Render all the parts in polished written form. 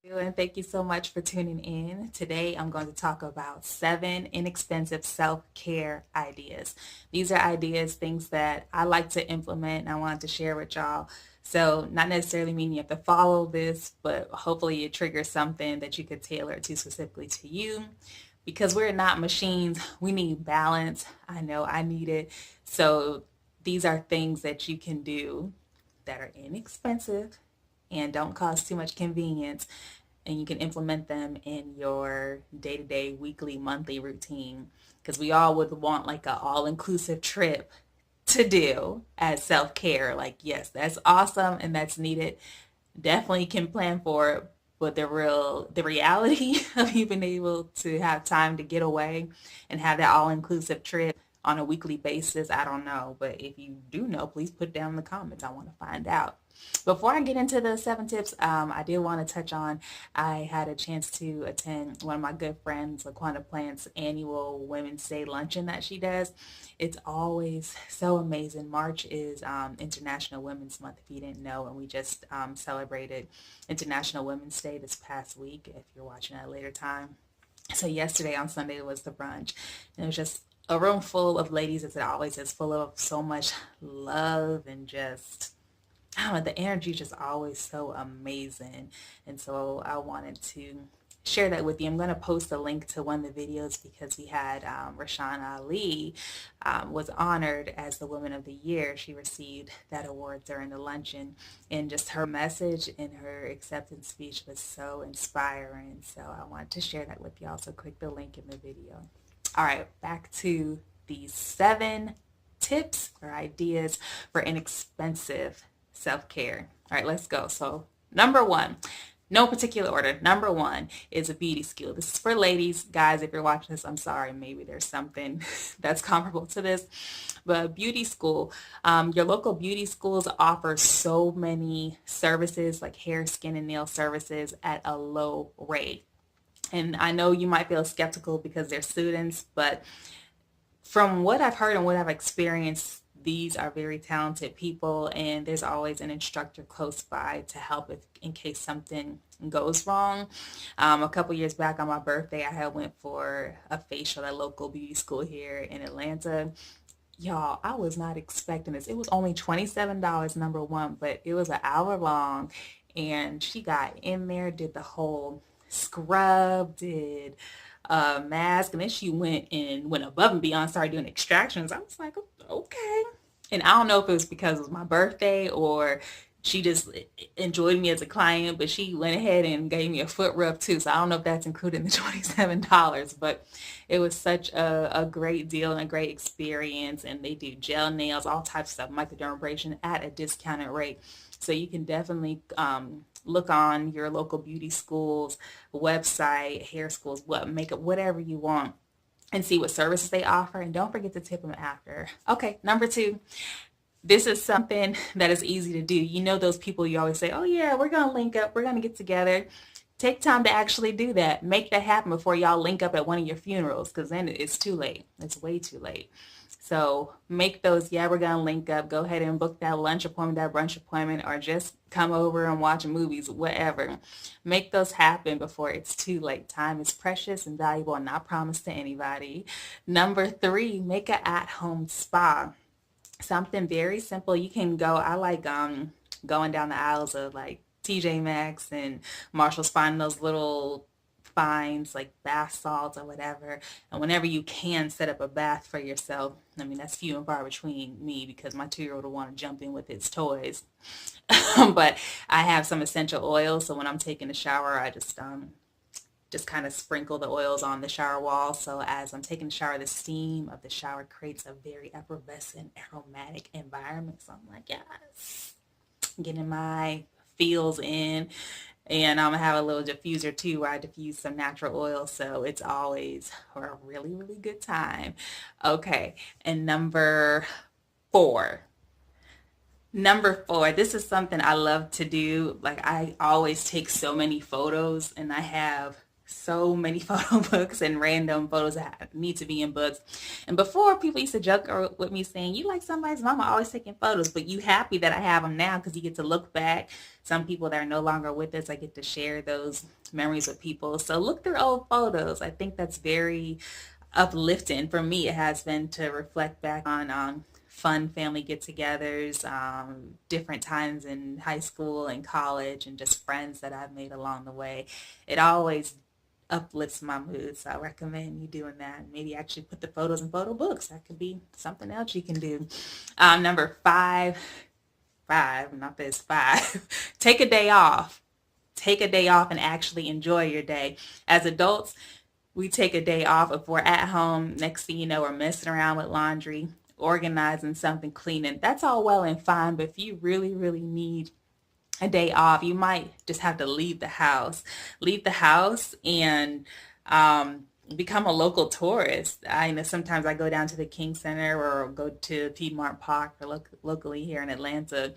And thank you so much for tuning in. Today, I'm going to talk about 7 inexpensive self care ideas. These are ideas, things that I like to implement and I wanted to share with y'all. So, not necessarily meaning you have to follow this, but hopefully, it triggers something that you could tailor to specifically to you. Because we're not machines, we need balance. I know I need it. So, these are things that you can do that are inexpensive and don't cause too much convenience, and you can implement them in your day-to-day, weekly, monthly routine, because we all would want like a all-inclusive trip to do as self-care. Like, yes, that's awesome and that's needed, definitely can plan for it, but the reality of you being able to have time to get away and have that all-inclusive trip on a weekly basis, I don't know. But if you do know, please put it down in the comments. I want to find out. Before I get into the 7 tips, I did want to touch on, I had a chance to attend one of my good friends, LaQuanta Plant's annual Women's Day luncheon that she does. It's always so amazing. March is International Women's Month, if you didn't know, and we just celebrated International Women's Day this past week, if you're watching at a later time. So yesterday on Sunday was the brunch, and it was just a room full of ladies, as it always is, full of so much love and just, I don't know, the energy is just always so amazing. And so I wanted to share that with you. I'm going to post a link to one of the videos because we had Rashawn Ali was honored as the Woman of the Year. She received that award during the luncheon, and just her message and her acceptance speech was so inspiring. So I wanted to share that with y'all. So click the link in the video. All right, back to these 7 tips or ideas for inexpensive self-care. All right, let's go. So number one, no particular order. Number one is a beauty school. This is for ladies. Guys, if you're watching this, I'm sorry. Maybe there's something that's comparable to this. But beauty school, your local beauty schools offer so many services like hair, skin, and nail services at a low rate. And I know you might feel skeptical because they're students, but from what I've heard and what I've experienced, these are very talented people, and there's always an instructor close by to help if in case something goes wrong. A couple years back on my birthday, I had went for a facial at a local beauty school here in Atlanta. Y'all, I was not expecting this. It was only $27, number one, but it was an hour long, and she got in there, did the whole scrub, did mask, and then she went above and beyond, started doing extractions. I was like, okay. And I don't know if it was because it was my birthday or she just enjoyed me as a client, but she went ahead and gave me a foot rub too. So I don't know if that's included in the $27, but it was such a great deal and a great experience. And they do gel nails, all types of stuff, microdermabrasion at a discounted rate. So you can definitely look on your local beauty schools website, hair schools, what makeup, whatever you want, and see what services they offer. And don't forget to tip them after. Okay, number two, this is something that is easy to do. You know those people you always say, oh yeah, we're going to link up, we're going to get together. Take time to actually do that. Make that happen before y'all link up at one of your funerals, because then it's too late. It's way too late. So make those, yeah, we're going to link up. Go ahead and book that lunch appointment, that brunch appointment, or just come over and watch movies, whatever. Make those happen before it's too late. Time is precious and valuable and not promised to anybody. Number three, make an at-home spa. Something very simple. You can go, I like going down the aisles of like TJ Maxx and Marshall's, finding those little finds like bath salts or whatever. And whenever you can set up a bath for yourself, I mean, that's few and far between me because my 2-year-old will want to jump in with his toys. But I have some essential oils, so when I'm taking a shower, I just kind of sprinkle the oils on the shower wall. So as I'm taking a shower, the steam of the shower creates a very effervescent, aromatic environment. So I'm like, yes, getting my feels in. And I'm gonna have a little diffuser too where I diffuse some natural oil. So it's always a really, really good time. Okay. And four. Number four, this is something I love to do. Like, I always take so many photos, and I have so many photo books and random photos that need to be in books. And before, people used to joke with me saying, you like somebody's mama always taking photos, but you happy that I have them now because you get to look back. Some people that are no longer with us, I get to share those memories with people. So look through old photos. I think that's very uplifting. For me, it has been to reflect back on fun family get-togethers, different times in high school and college, and just friends that I've made along the way. It always uplifts my mood, so I recommend you doing that. Maybe actually put the photos in photo books. That could be something else you can do. Number five, not this, five, take a day off. Take a day off and actually enjoy your day. As adults, we take a day off. If we're at home, next thing you know, we're messing around with laundry, organizing something, cleaning. That's all well and fine, but if you really, really need a day off, you might just have to leave the house. Leave the house and become a local tourist. I know sometimes I go down to the King Center or go to Piedmont Park or locally here in Atlanta,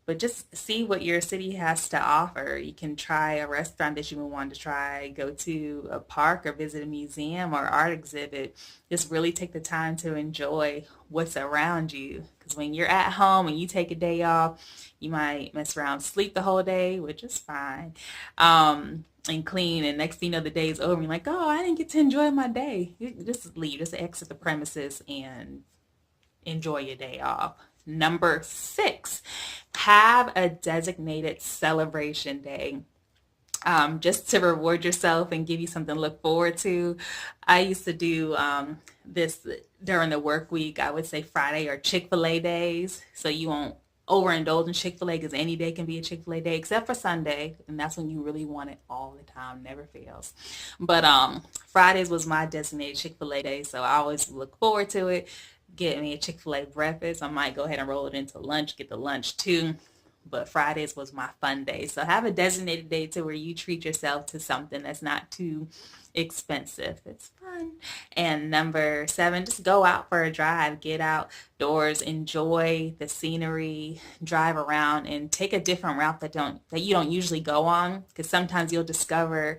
but just see what your city has to offer. You can try a restaurant that you would want to try, go to a park or visit a museum or art exhibit. Just really take the time to enjoy what's around you. Because when you're at home and you take a day off, you might mess around, sleep the whole day, which is fine, and clean. And next thing you know, the day's over. And you're like, oh, I didn't get to enjoy my day. You just leave, just exit the premises and enjoy your day off. Number 6, have a designated celebration day. Just to reward yourself and give you something to look forward to. I used to do this during the work week. I would say Friday or Chick-fil-A days. So you won't overindulge in Chick-fil-A because any day can be a Chick-fil-A day except for Sunday. And that's when you really want it all the time. Never fails. But Fridays was my designated Chick-fil-A day. So I always look forward to it. Get me a Chick-fil-A breakfast. I might go ahead and roll it into lunch, get the lunch too. But Fridays was my fun day. So have a designated day to where you treat yourself to something that's not too expensive. It's fun. And number 7, just go out for a drive. Get outdoors, enjoy the scenery, drive around, and take a different route that you don't usually go on. Because sometimes you'll discover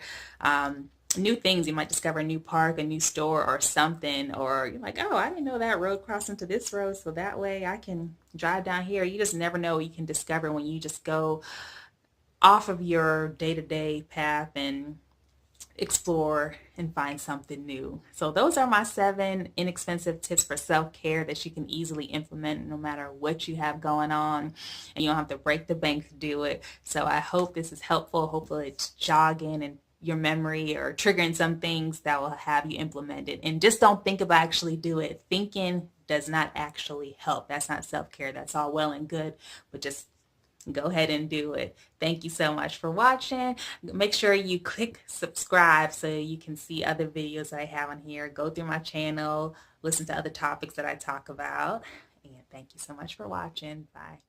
new things. You might discover a new park, a new store or something, or you're like, oh, I didn't know that road crossed into this road, so that way I can drive down here. You just never know what you can discover when you just go off of your day-to-day path and explore and find something new. So those are my 7 inexpensive tips for self-care that you can easily implement no matter what you have going on, and you don't have to break the bank to do it. So I hope this is helpful. Hopefully it's jogging and your memory or triggering some things that will have you implement it. And just don't think about actually do it. Thinking does not actually help. That's not self-care. That's all well and good, but just go ahead and do it. Thank you so much for watching. Make sure you click subscribe so you can see other videos I have on here. Go through my channel, listen to other topics that I talk about. And thank you so much for watching. Bye.